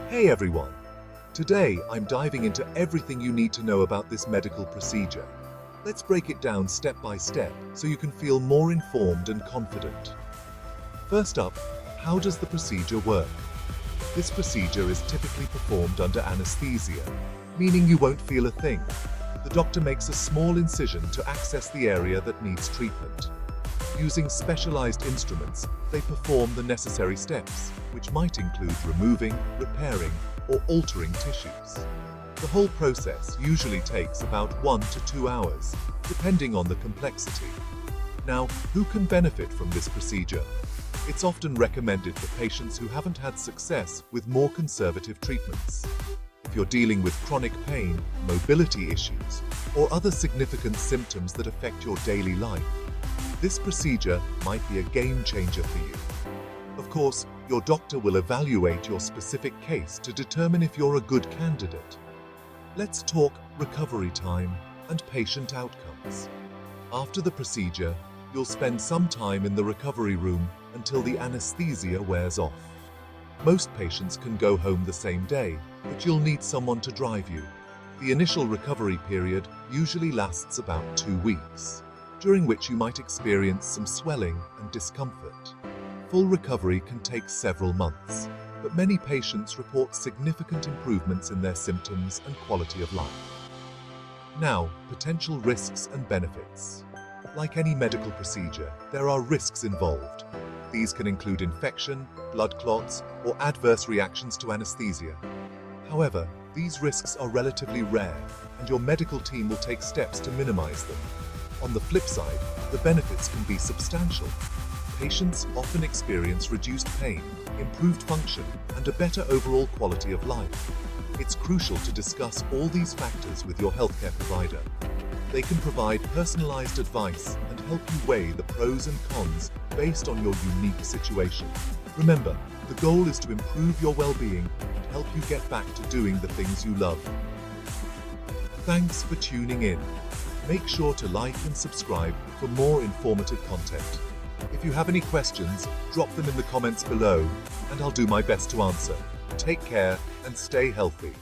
Hey everyone! Today I'm diving into everything you need to know about this medical procedure. Let's break it down step by step so you can feel more informed and confident. First up, how does the procedure work? This procedure is typically performed under anesthesia, meaning you won't feel a thing. The doctor makes a small incision to access the area that needs treatment. Using specialized instruments, they perform the necessary steps, which might include removing, repairing, or altering tissues. The whole process usually takes about 1 to 2 hours, depending on the complexity. Now, who can benefit from this procedure? It's often recommended for patients who haven't had success with more conservative treatments. If you're dealing with chronic pain, mobility issues, or other significant symptoms that affect your daily life, this procedure might be a game changer for you. Of course, your doctor will evaluate your specific case to determine if you're a good candidate. Let's talk recovery time and patient outcomes. After the procedure, you'll spend some time in the recovery room until the anesthesia wears off. Most patients can go home the same day, but you'll need someone to drive you. The initial recovery period usually lasts about 2 weeks, during which you might experience some swelling and discomfort. Full recovery can take several months, but many patients report significant improvements in their symptoms and quality of life. Now, potential risks and benefits. Like any medical procedure, there are risks involved. These can include infection, blood clots, or adverse reactions to anesthesia. However, these risks are relatively rare, and your medical team will take steps to minimize them. On the flip side, the benefits can be substantial. Patients often experience reduced pain, improved function, and a better overall quality of life. It's crucial to discuss all these factors with your healthcare provider. They can provide personalized advice and help you weigh the pros and cons based on your unique situation. Remember, the goal is to improve your well-being and help you get back to doing the things you love. Thanks for tuning in. Make sure to like and subscribe for more informative content. If you have any questions, drop them in the comments below, and I'll do my best to answer. Take care and stay healthy.